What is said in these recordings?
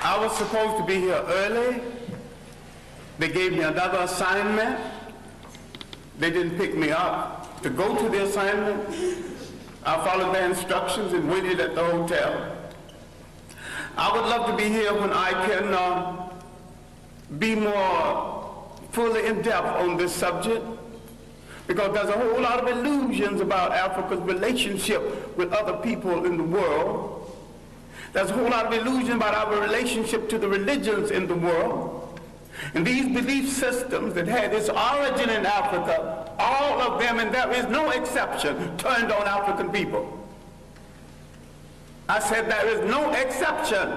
I was supposed to be here early. They gave me another assignment. They didn't pick me up to go to the assignment. I followed their instructions and waited at the hotel. I would love to be here when I can be more fully in depth on this subject, because there's a whole lot of illusions about Africa's relationship with other people in the world. There's a whole lot of illusion about our relationship to the religions in the world. And these belief systems that had its origin in Africa, all of them, and there is no exception, turned on African people. I said there is no exception.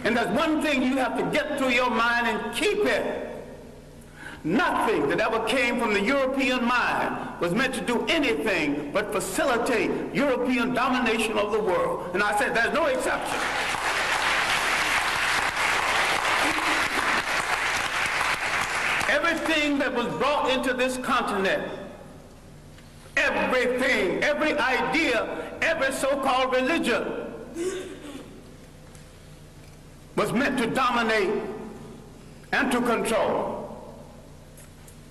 And there's one thing you have to get through your mind and keep it. Nothing that ever came from the European mind was meant to do anything but facilitate European domination of the world. And I said there's no exception. Everything that was brought into this continent, everything, every idea, every so-called religion was meant to dominate and to control.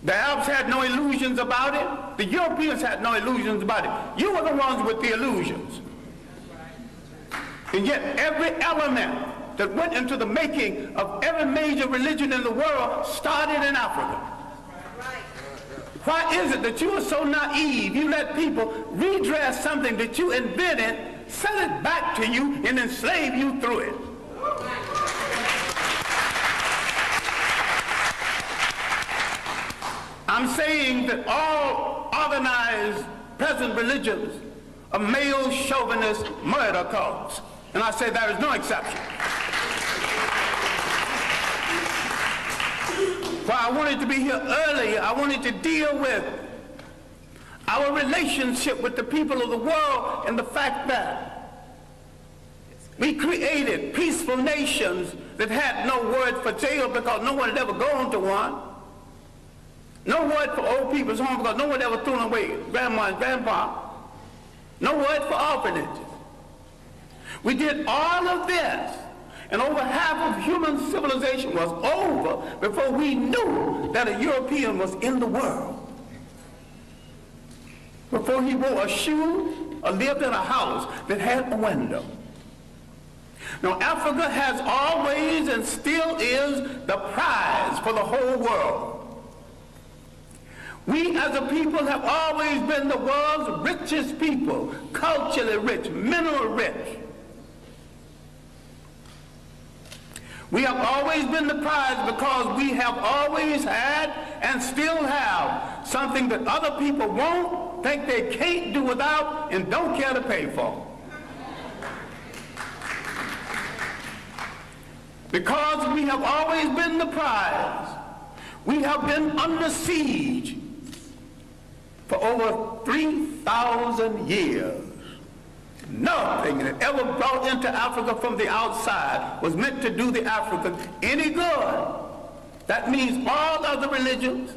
The Arabs had no illusions about it. The Europeans had no illusions about it. You were the ones with the illusions. And yet every element that went into the making of every major religion in the world started in Africa. Why is it that you are so naive? You let people redress something that you invented, sell it back to you, and enslave you through it. I'm saying that all organized present religions are male chauvinist murder cults. And I say there is no exception. Why I wanted to be here earlier, I wanted to deal with our relationship with the people of the world and the fact that we created peaceful nations that had no word for jail because no one had ever gone to one. No word for old people's home because no one ever threw them away, grandma and grandpa. No word for orphanages. We did all of this, and over half of human civilization was over before we knew that a European was in the world. Before he wore a shoe or lived in a house that had a window. Now, Africa has always and still is the prize for the whole world. We as a people have always been the world's richest people, culturally rich, mineral rich. We have always been the prize because we have always had and still have something that other people won't, think they can't do without, and don't care to pay for. Because we have always been the prize, we have been under siege for over 3,000 years. Nothing that ever brought into Africa from the outside was meant to do the African any good. That means all other religions.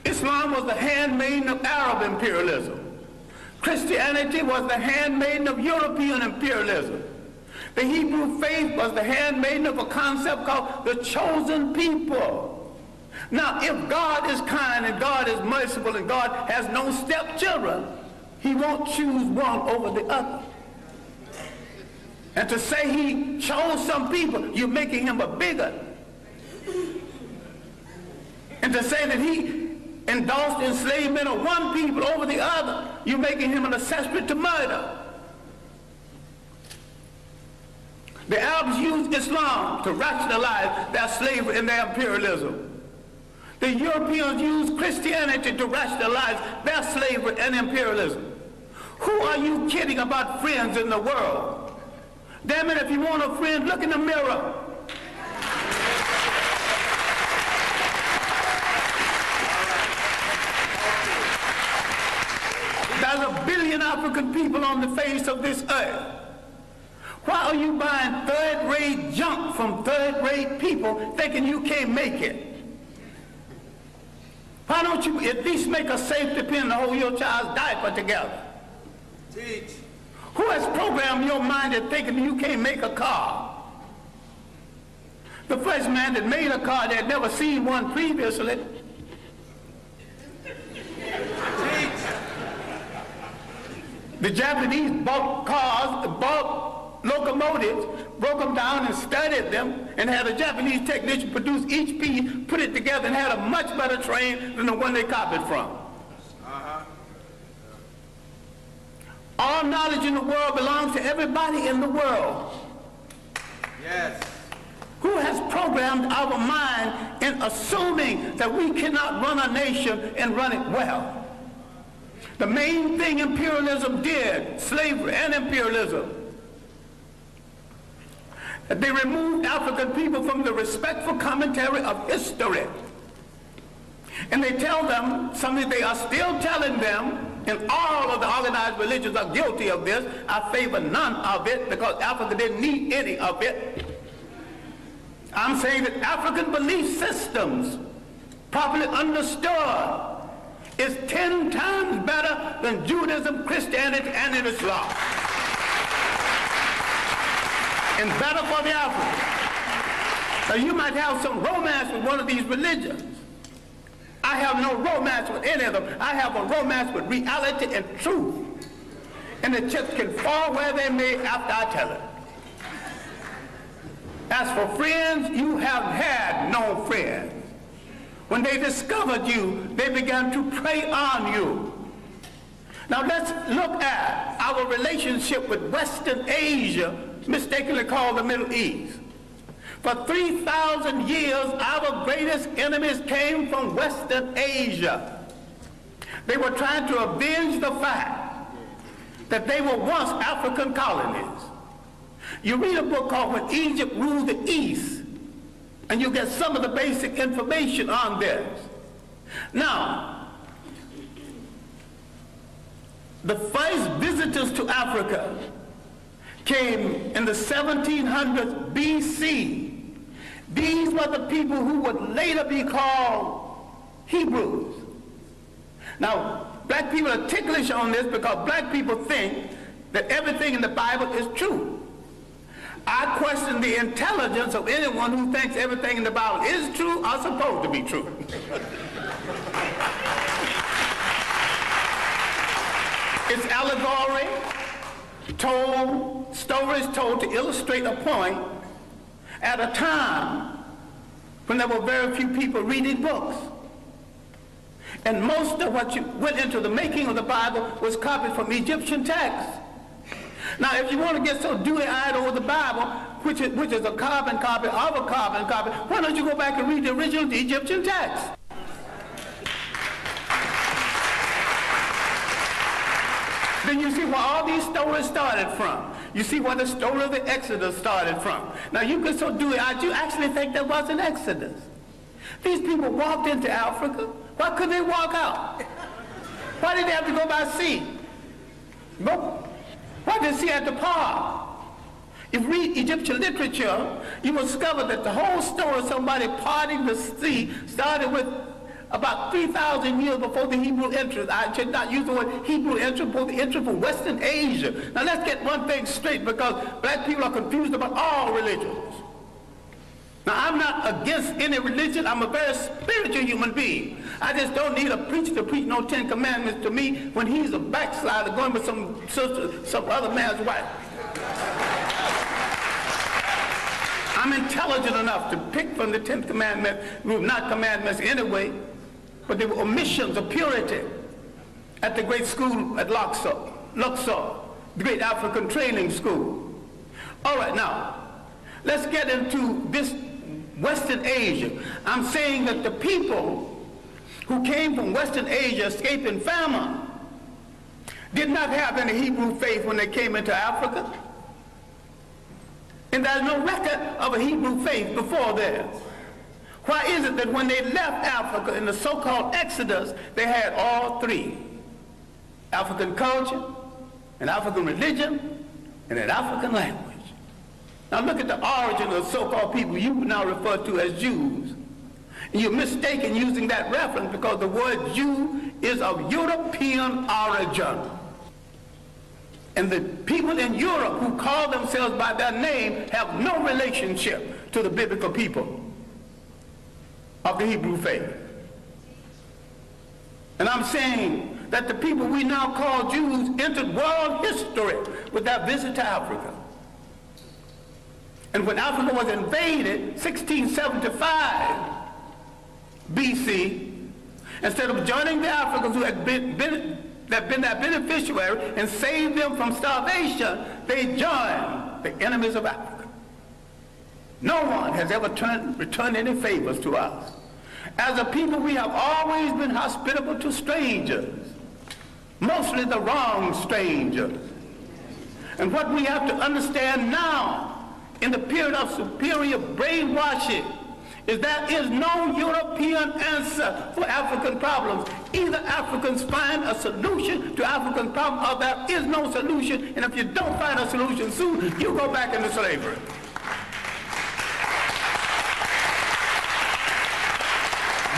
Islam was the handmaiden of Arab imperialism. Christianity was the handmaiden of European imperialism. The Hebrew faith was the handmaiden of a concept called the chosen people. Now, if God is kind and God is merciful and God has no stepchildren, he won't choose one over the other. And to say he chose some people, you're making him a bigot. And to say that he endorsed enslavement of one people over the other, you're making him an accessory to murder. The Arabs used Islam to rationalize their slavery and their imperialism. The Europeans used Christianity to rationalize their slavery and imperialism. Who are you kidding about friends in the world? Damn it, if you want a friend, look in the mirror. There's 1 billion African people on the face of this earth. Why are you buying third-rate junk from third-rate people thinking you can't make it? Why don't you at least make a safety pin to hold your child's diaper together? Teach. Who has programmed your mind into thinking you can't make a car? The first man that made a car, they had never seen one previously. The Japanese bought cars, bought locomotives, broke them down and studied them, and had a Japanese technician produce each piece, put it together, and had a much better train than the one they copied from. All knowledge in the world belongs to everybody in the world. Yes. Who has programmed our mind in assuming that we cannot run a nation and run it well? The main thing imperialism did, slavery and imperialism, that they removed African people from the respectful commentary of history. And they tell them something they are still telling them, and all of the organized religions are guilty of this. I favor none of it because Africa didn't need any of it. I'm saying that African belief systems, properly understood, is 10 times better than Judaism, Christianity, and Islam. And better for the Africans. So you might have some romance with one of these religions. I have no romance with any of them. I have a romance with reality and truth. And the chips can fall where they may after I tell it. As for friends, you have had no friends. When they discovered you, they began to prey on you. Now let's look at our relationship with Western Asia, mistakenly called the Middle East. For 3,000 years, our greatest enemies came from Western Asia. They were trying to avenge the fact that they were once African colonies. You read a book called When Egypt Ruled the East, and you get some of the basic information on this. Now, the first visitors to Africa came in the 1700s BC. These were the people who would later be called Hebrews. Now, black people are ticklish on this because black people think that everything in the Bible is true. I question the intelligence of anyone who thinks everything in the Bible is true or supposed to be true. It's allegory, stories told to illustrate a point at a time when there were very few people reading books. And most of what went into the making of the Bible was copied from Egyptian texts. Now, if you want to get so dewy-eyed over the Bible, which is a carbon copy of a carbon copy, why don't you go back and read the original Egyptian text? Then you see where all these stories started from. You see where the story of the Exodus started from. Now, you get so dewy-eyed, you actually think there was an Exodus. These people walked into Africa. Why couldn't they walk out? Why did they have to go by sea? Nope. Why did the sea have to part? If you read Egyptian literature, you will discover that the whole story of somebody parting the sea started with about 3,000 years before the Hebrew entrance. I should not use the word Hebrew entrance, before the entrance from Western Asia. Now let's get one thing straight, because black people are confused about all religions. Now, I'm not against any religion. I'm a very spiritual human being. I just don't need a preacher to preach no 10 Commandments to me when he's a backslider going with some sister, some other man's wife. I'm intelligent enough to pick from the 10th Commandment, who were not commandments anyway, but they were omissions of purity at the great school at Luxor, the great African training school. All right, now, let's get into this Western Asia. I'm saying that the people who came from Western Asia escaping famine did not have any Hebrew faith when they came into Africa. And there's no record of a Hebrew faith before there. Why is it that when they left Africa in the so-called Exodus, they had all three? African culture, an African religion, and an African language. Now look at the origin of the so-called people you now refer to as Jews. And you're mistaken using that reference because the word Jew is of European origin. And the people in Europe who call themselves by their name have no relationship to the biblical people of the Hebrew faith. And I'm saying that the people we now call Jews entered world history with their visit to Africa. And when Africa was invaded, 1675 BC, instead of joining the Africans who had been their beneficiary and saved them from starvation, they joined the enemies of Africa. No one has ever returned any favors to us. As a people, we have always been hospitable to strangers, mostly the wrong strangers. And what we have to understand now, in the period of superior brainwashing, is there is no European answer for African problems. Either Africans find a solution to African problems, or there is no solution, and if you don't find a solution soon, you go back into slavery.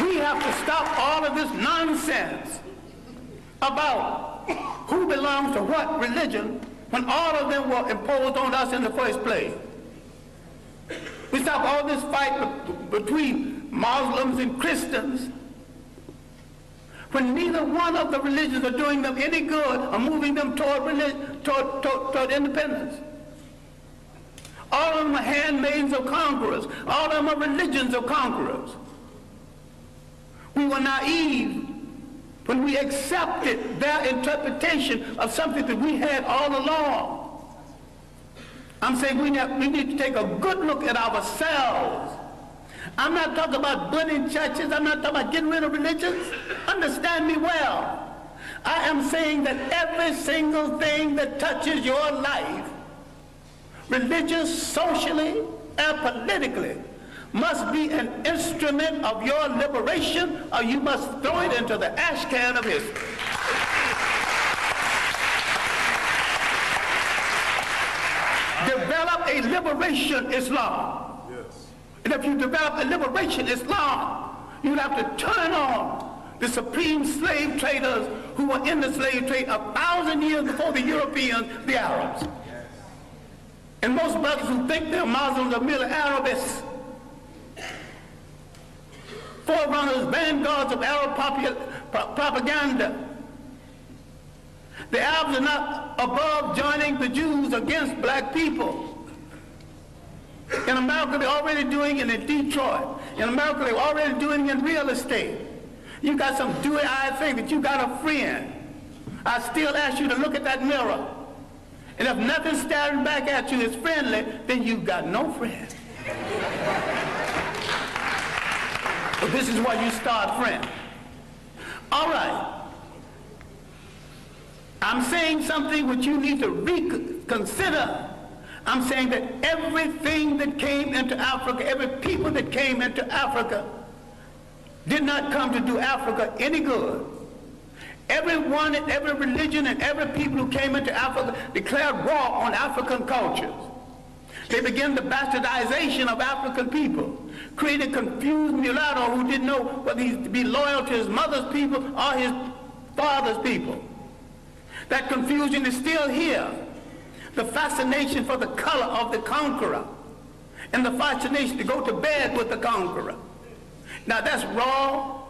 We have to stop all of this nonsense about who belongs to what religion when all of them were imposed on us in the first place. We stop all this fight between Muslims and Christians when neither one of the religions are doing them any good or moving them toward independence. All of them are handmaids of conquerors. All of them are religions of conquerors. We were naive when we accepted their interpretation of something that we had all along. I'm saying we need to take a good look at ourselves. I'm not talking about burning churches. I'm not talking about getting rid of religions. Understand me well. I am saying that every single thing that touches your life, religious, socially, and politically, must be an instrument of your liberation, or you must throw it into the ash can of history. Develop a liberation Islam. Yes. And if you develop a liberation Islam, you'd have to turn on the supreme slave traders who were in the slave trade 1,000 years before the Europeans, the Arabs. Yes. And most brothers who think they're Muslims are merely Arabists. Forerunners, vanguards of Arab propaganda. The Arabs are not above joining the Jews against black people. In America, they're already doing it in Detroit. In America, they're already doing it in real estate. You got some dewy-eyed thing that you got a friend. I still ask you to look at that mirror. And if nothing staring back at you is friendly, then you've got no friend. But this is where you start friends. All right. I'm saying something which you need to reconsider. I'm saying that everything that came into Africa, every people that came into Africa, did not come to do Africa any good. Everyone and every religion and every people who came into Africa declared war on African cultures. They began the bastardization of African people, created confused mulatto who didn't know whether he's to be loyal to his mother's people or his father's people. That confusion is still here. The fascination for the color of the conqueror and the fascination to go to bed with the conqueror. Now that's raw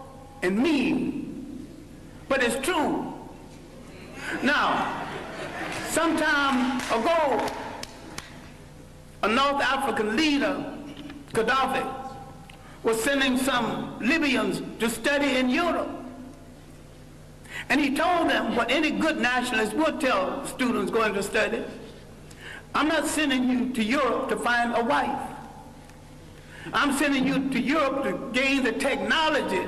and mean, but it's true. Now, some time ago, a North African leader, Gaddafi, was sending some Libyans to study in Europe. And he told them what any good nationalist would tell students going to study: I'm not sending you to Europe to find a wife. I'm sending you to Europe to gain the technology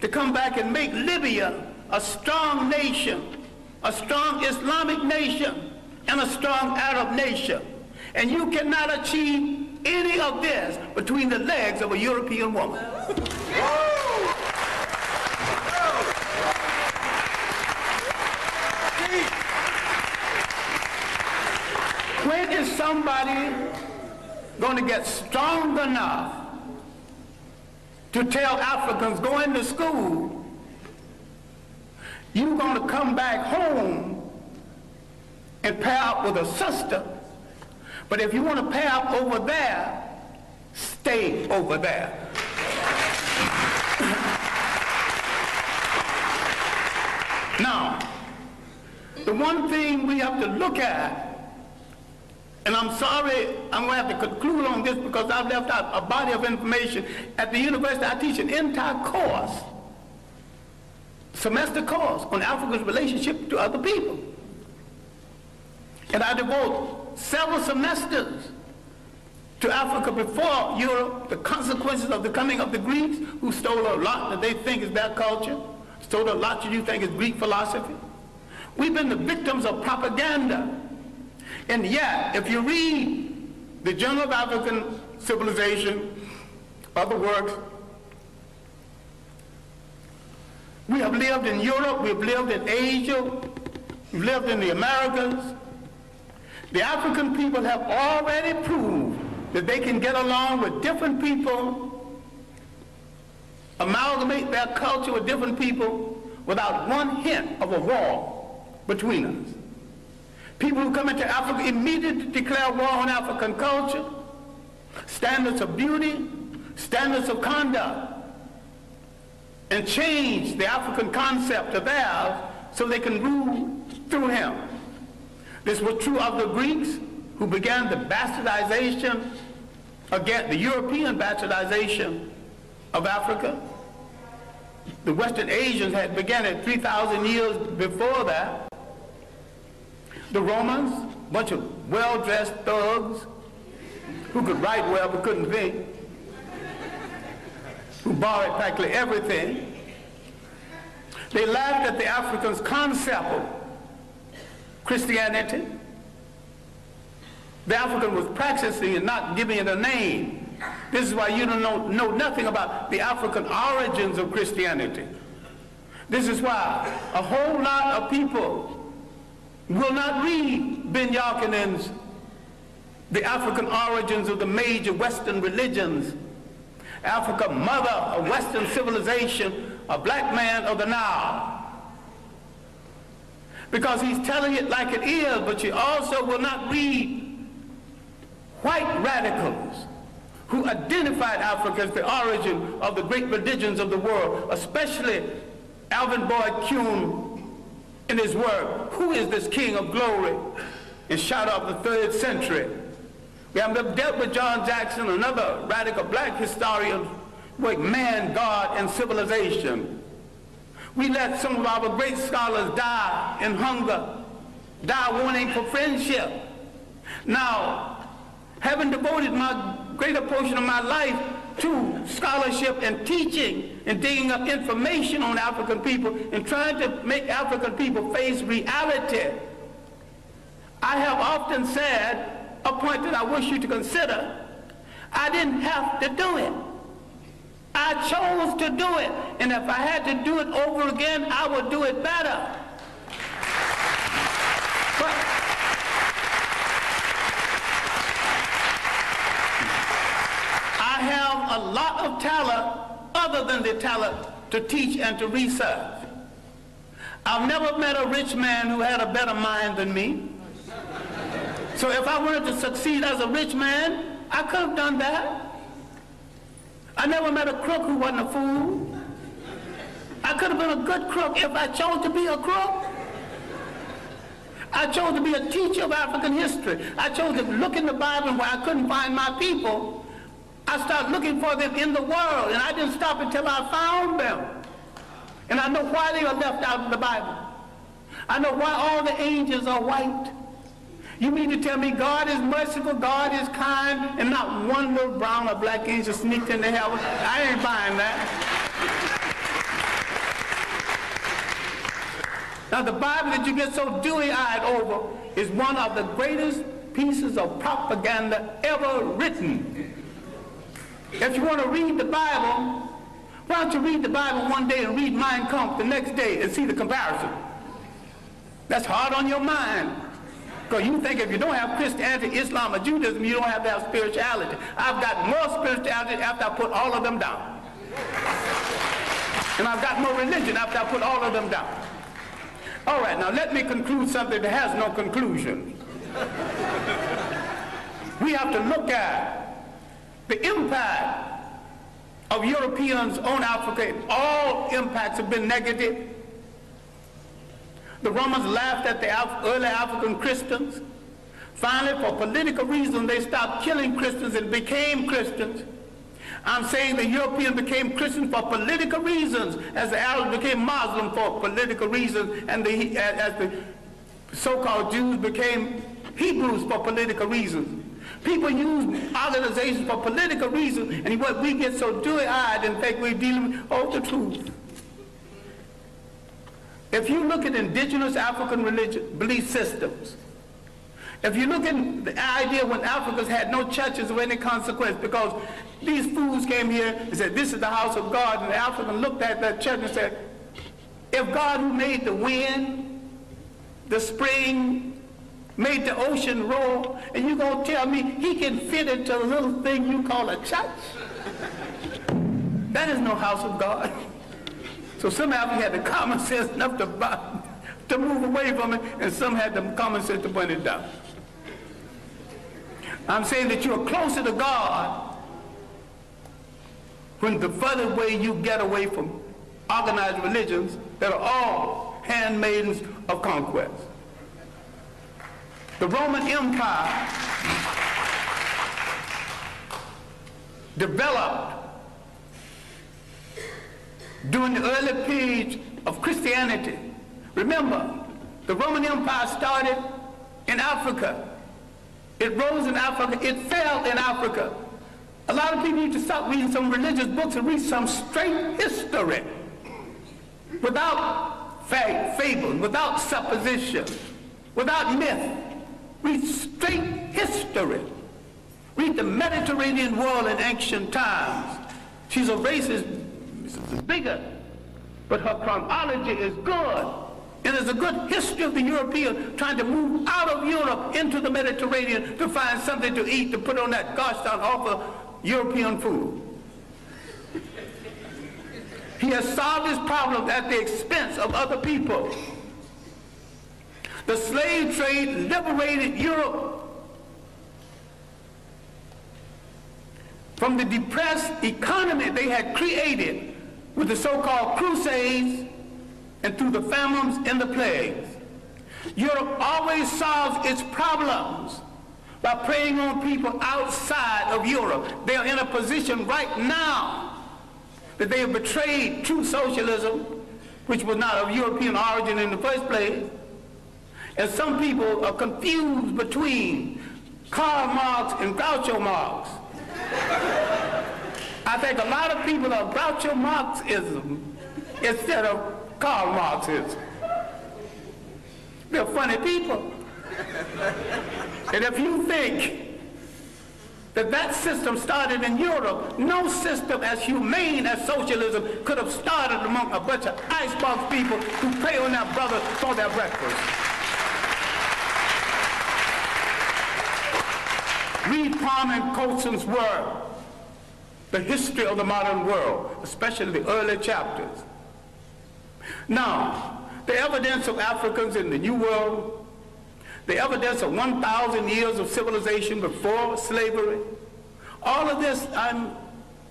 to come back and make Libya a strong nation, a strong Islamic nation, and a strong Arab nation. And you cannot achieve any of this between the legs of a European woman. When is somebody going to get strong enough to tell Africans going to school, you're going to come back home and pair up with a sister. But if you want to pair up over there, stay over there. Now, the one thing we have to look at, and I'm sorry, I'm going to have to conclude on this because I've left out a body of information. At the university, I teach an entire course, semester course, on Africa's relationship to other people. And I devote several semesters to Africa before Europe, the consequences of the coming of the Greeks, who stole a lot that they think is their culture, stole a lot that you think is Greek philosophy. We've been the victims of propaganda. And yet, if you read the Journal of African Civilization, other works, we have lived in Europe, we've lived in Asia, we've lived in the Americas. The African people have already proved that they can get along with different people, amalgamate their culture with different people without one hint of a war between us. People who come into Africa immediately declare war on African culture, standards of beauty, standards of conduct, and change the African concept of theirs so they can rule through him. This was true of the Greeks, who began the bastardization, again, the European bastardization of Africa. The Western Asians had begun it 3,000 years before that. The Romans, a bunch of well-dressed thugs who could write well but couldn't think, who borrowed practically everything. They laughed at the Africans' concept of Christianity. The African was practicing and not giving it a name. This is why you don't know nothing about the African origins of Christianity. This is why a whole lot of people will not read Ben Yakinen's The African Origins of the Major Western Religions, Africa, Mother of Western Civilization, a Black Man of the Nile. Because he's telling it like it is, but you also will not read white radicals who identified Africa as the origin of the great religions of the world, especially Alvin Boyd Kuhn in his work, Who is This King of Glory? In Shadow of the 3rd Century. We have dealt with John Jackson, another radical black historian, with Man, God, and Civilization. We let some of our great scholars die in hunger, die wanting for friendship. Now, having devoted my greater portion of my life to scholarship and teaching and digging up information on African people and trying to make African people face reality, I have often said, a point that I wish you to consider, I didn't have to do it. I chose to do it, and if I had to do it over again, I would do it better. But I have a lot of talent other than the talent to teach and to research. I've never met a rich man who had a better mind than me. So if I wanted to succeed as a rich man, I could have done that. I never met a crook who wasn't a fool. I could have been a good crook if I chose to be a crook. I chose to be a teacher of African history. I chose to look in the Bible, and where I couldn't find my people, I started looking for them in the world, and I didn't stop until I found them. And I know why they are left out of the Bible. I know why all the angels are white. You mean to tell me God is merciful, God is kind, and not one little brown or black angel sneaked into heaven? I ain't buying that. Now the Bible that you get so dewy-eyed over is one of the greatest pieces of propaganda ever written. If you want to read the Bible, why don't you read the Bible one day and read Mein Kampf the next day and see the comparison? That's hard on your mind. Because you think if you don't have Christianity, Islam, or Judaism, you don't have to have spirituality. I've got more spirituality after I put all of them down. And I've got more religion after I put all of them down. All right, now let me conclude something that has no conclusion. We have to look at the impact of Europeans on Africa. All impacts have been negative. The Romans laughed at the early African Christians. Finally, for political reasons, they stopped killing Christians and became Christians. I'm saying the Europeans became Christians for political reasons, as the Arabs became Muslim for political reasons, and as the so-called Jews became Hebrews for political reasons. People use organizations for political reasons, and what we get so dewy-eyed and think we're dealing with the truth. If you look at indigenous African belief systems, if you look at the idea when Africans had no churches of any consequence because these fools came here and said, this is the house of God, and the African looked at that church and said, if God who made the wind, the spring, made the ocean roar, and you're going to tell me he can fit into a little thing you call a church? That is no house of God. So some Africans had the common sense enough to move away from it, and some had the common sense to burn it down. I'm saying that you're closer to God when the further way you get away from organized religions that are all handmaidens of conquest. The Roman Empire developed during the early period of Christianity. Remember, the Roman Empire started in Africa. It rose in Africa. It fell in Africa. A lot of people need to stop reading some religious books and read some straight history without fable, without supposition, without myth. Read straight history. Read the Mediterranean world in ancient times. She's a racist, bigger, but her chronology is good. And there's a good history of the European trying to move out of Europe into the Mediterranean to find something to eat, to put on that gosh darn awful European food. He has solved his problem at the expense of other people. The slave trade liberated Europe from the depressed economy they had created with the so-called Crusades and through the famines and the plagues. Europe always solves its problems by preying on people outside of Europe. They are in a position right now that they have betrayed true socialism, which was not of European origin in the first place. And some people are confused between Karl Marx and Groucho Marx. I think a lot of people are Groucho Marxism instead of Karl Marxism. They're funny people. And if you think that that system started in Europe, no system as humane as socialism could have started among a bunch of icebox people who prey on their brothers for their breakfast. Read Kwame Colson's work, The History of the Modern World, especially the early chapters. Now, the evidence of Africans in the New World, the evidence of 1,000 years of civilization before slavery, all of this I'm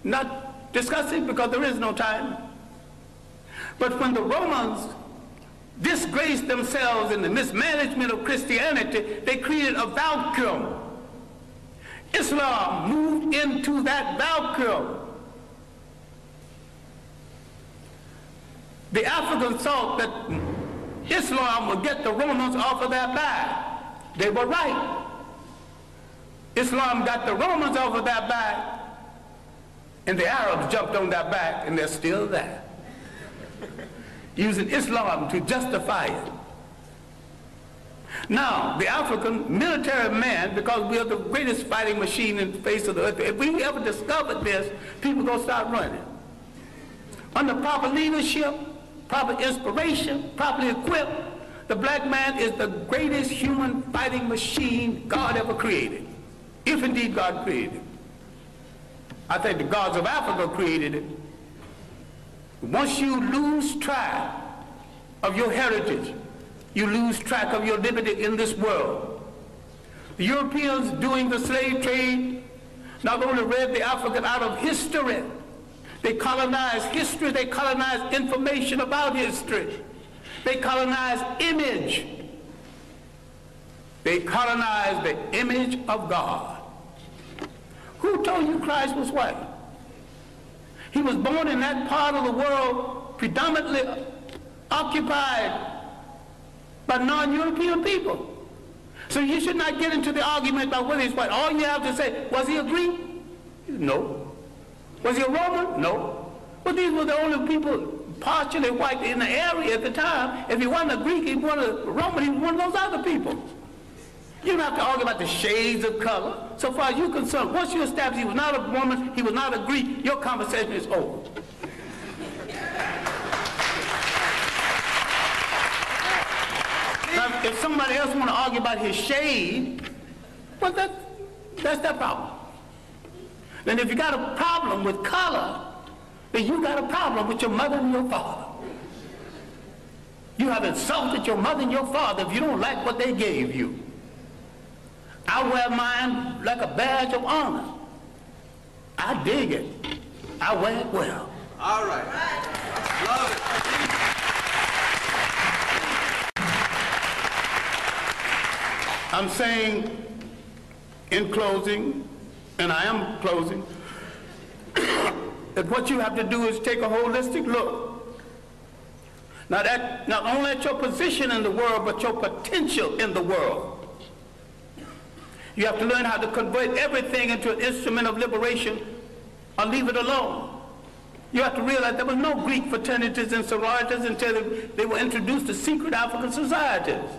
not discussing because there is no time. But when the Romans disgraced themselves in the mismanagement of Christianity, they created a vacuum. Islam moved into that vacuum. The Africans thought that Islam would get the Romans off of their back. They were right. Islam got the Romans off of their back, and the Arabs jumped on their back, and they're still there, using Islam to justify it. Now, the African military man, because we are the greatest fighting machine in the face of the earth, if we ever discovered this, people are going to start running. Under proper leadership, proper inspiration, properly equipped, the black man is the greatest human fighting machine God ever created, if indeed God created it. I think the gods of Africa created it. Once you lose track of your heritage, you lose track of your liberty in this world. The Europeans doing the slave trade not only read the African out of history, they colonized history, they colonized information about history, they colonized image. They colonized the image of God. Who told you Christ was white? He was born in that part of the world predominantly occupied by non-European people. So you should not get into the argument about whether he's white. All you have to say, was he a Greek? No. Was he a Roman? No. But these were the only people partially white in the area at the time. If he wasn't a Greek, he wasn't a Roman, he was one of those other people. You don't have to argue about the shades of color. So far as you're concerned, once you establish he was not a woman, he was not a Greek, your conversation is over. Now, if somebody else want to argue about his shade, well, that's their problem. Then if you got a problem with color, then you got a problem with your mother and your father. You have insulted your mother and your father if you don't like what they gave you. I wear mine like a badge of honor. I dig it. I wear it well. All right. Love it. I'm saying in closing, and I am closing, that what you have to do is take a holistic look. Not only at your position in the world, but your potential in the world. You have to learn how to convert everything into an instrument of liberation or leave it alone. You have to realize there was no Greek fraternities and sororities until they were introduced to secret African societies.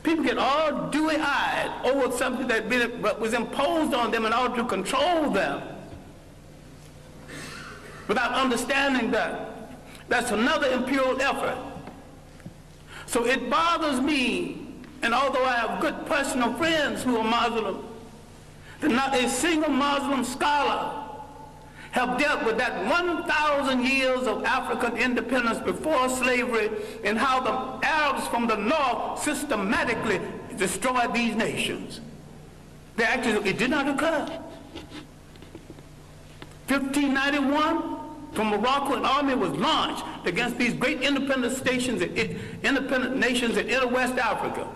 People get all dewy-eyed over something that was imposed on them in order to control them without understanding that. That's another imperial effort. So it bothers me, and although I have good personal friends who are Muslim, that not a single Muslim scholar have dealt with that 1,000 years of African independence before slavery and how the Arabs from the north systematically destroyed these nations. It did not occur. 1591, from Morocco, an army was launched against these great independent nations in inner West Africa.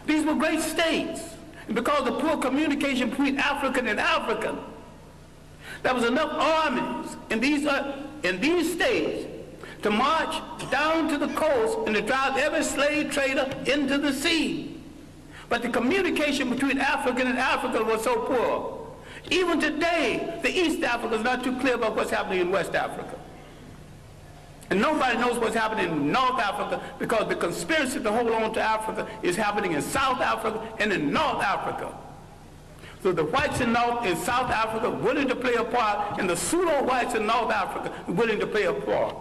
These were great states. And because of poor communication between African and African, there was enough armies in these states to march down to the coast and to drive every slave trader into the sea. But the communication between African and African was so poor. Even today, the East Africa is not too clear about what's happening in West Africa. And nobody knows what's happening in North Africa because the conspiracy to hold on to Africa is happening in South Africa and in North Africa. So the whites in South Africa willing to play a part, and the pseudo-whites in North Africa willing to play a part.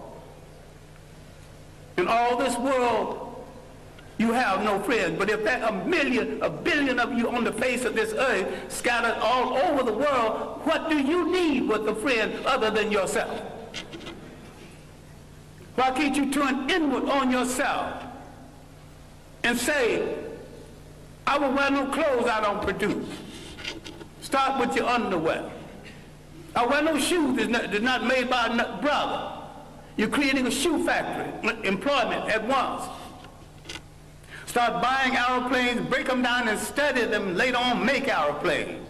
In all this world, you have no friends. But if there are a billion of you on the face of this earth scattered all over the world, what do you need with a friend other than yourself? Why can't you turn inward on yourself and say, I will wear no clothes I don't produce. Start with your underwear. I wear no shoes that's not made by a brother. You're creating a shoe factory, employment at once. Start buying airplanes, break them down and study them, later on make airplanes.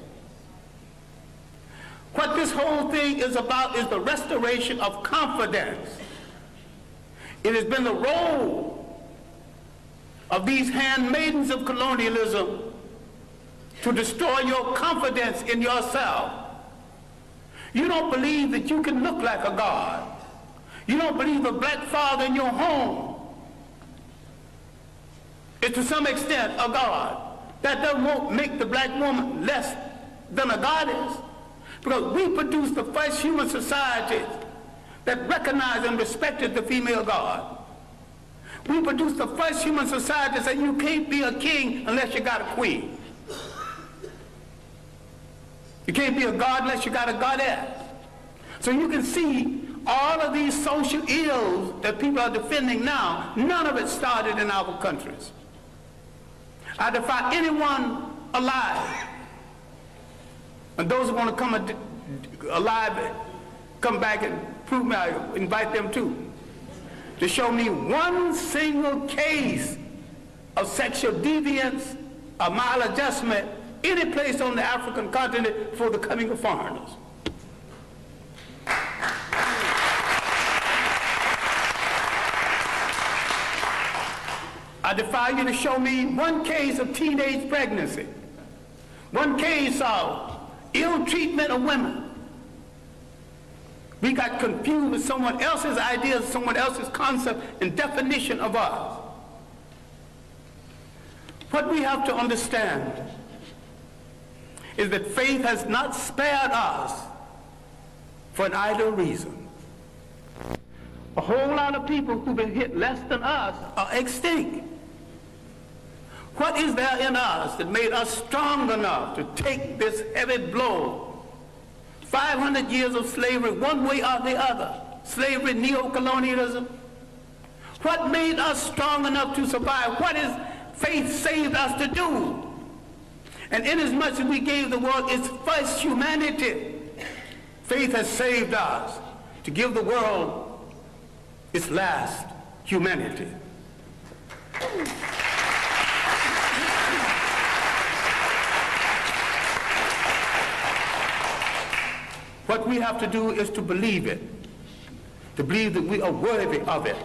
What this whole thing is about is the restoration of confidence. It has been the role of these handmaidens of colonialism to destroy your confidence in yourself. You don't believe that you can look like a god. You don't believe a black father in your home is to some extent a god. That doesn't make the black woman less than a goddess, because we produced the first human societies that recognized and respected the female god. We produced the first human society that said you can't be a king unless you got a queen. You can't be a god unless you got a goddess. So you can see all of these social ills that people are defending now, none of it started in our countries. I defy anyone alive, and those who want to come alive, come back and prove me, I invite them too, to show me one single case of sexual deviance or maladjustment any place on the African continent before the coming of foreigners. I defy you to show me one case of teenage pregnancy, one case of ill treatment of women. We got confused with someone else's ideas, someone else's concept and definition of us. What we have to understand is that faith has not spared us for an idle reason. A whole lot of people who've been hit less than us are extinct. What is there in us that made us strong enough to take this heavy blow? 500 years of slavery, one way or the other. Slavery, neo-colonialism. What made us strong enough to survive? What is faith saved us to do? And inasmuch as we gave the world its first humanity, faith has saved us to give the world its last humanity. What we have to do is to believe it, to believe that we are worthy of it,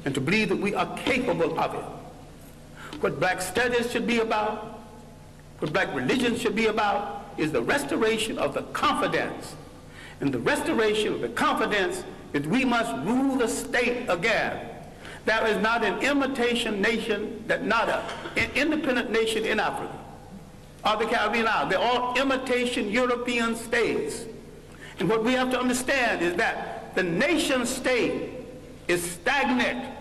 and to believe that we are capable of it. What black studies should be about, what black religion should be about, is the restoration of the confidence. And the restoration of the confidence is we must rule the state again. There is not an imitation nation, not an independent nation in Africa or the Caribbean Islands. They're all imitation European states. And what we have to understand is that the nation state is stagnant.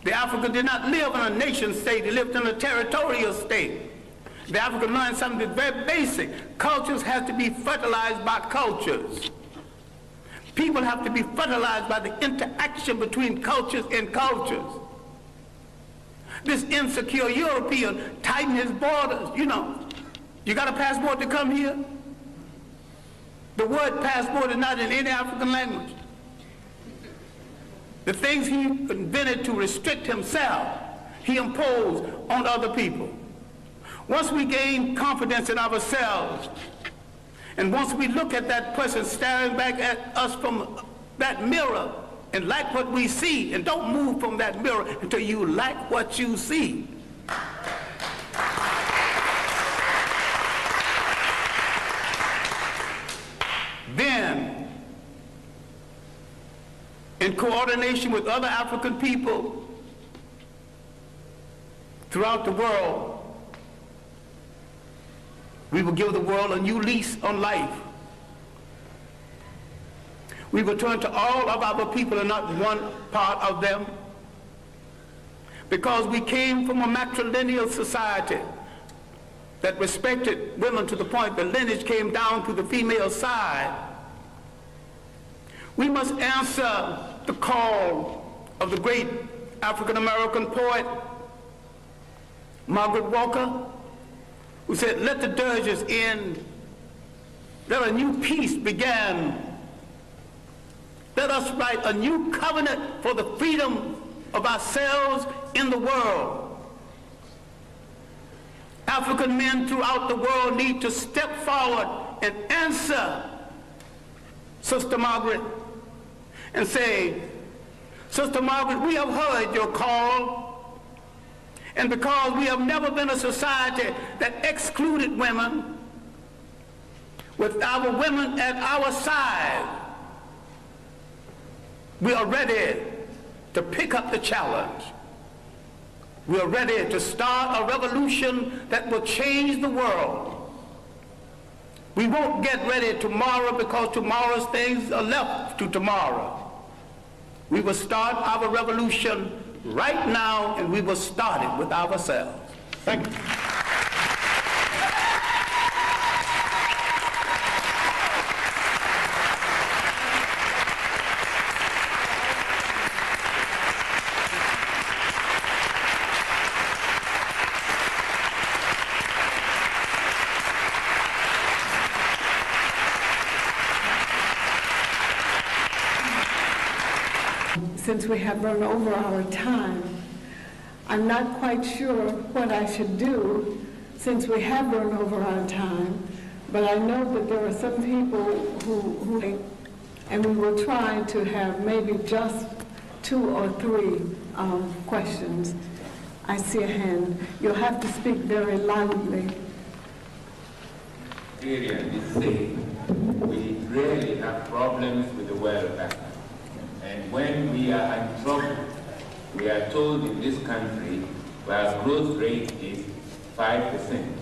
The African did not live in a nation state, he lived in a territorial state. The African learned something that's very basic. Cultures have to be fertilized by cultures. People have to be fertilized by the interaction between cultures and cultures. This insecure European tightened his borders. You know, you got a passport to come here? The word passport is not in any African language. The things he invented to restrict himself, he imposed on other people. Once we gain confidence in ourselves, and once we look at that person staring back at us from that mirror and like what we see, and don't move from that mirror until you like what you see. Then, in coordination with other African people throughout the world, we will give the world a new lease on life. We will turn to all of our people and not one part of them, because we came from a matrilineal society that respected women to the point the lineage came down to the female side. We must answer the call of the great African-American poet, Margaret Walker, who said, "Let the dirges end, let a new peace begin. Let us write a new covenant for the freedom of ourselves in the world." African men throughout the world need to step forward and answer Sister Margaret and say, "Sister Margaret, we have heard your call, and because we have never been a society that excluded women, with our women at our side, we are ready to pick up the challenge. We are ready to start a revolution that will change the world. We won't get ready tomorrow because tomorrow's things are left to tomorrow. We will start our revolution right now, and we will start it with ourselves." Thank you. since we have run over our time. I'm not quite sure what I should do since we have run over our time, but I know that there are some people who and we will try to have maybe just 2 or 3 questions. I see a hand. You'll have to speak very loudly. Is saying we really have problems with the welfare. And when we are in trouble, we are told in this country where growth rate is 5%.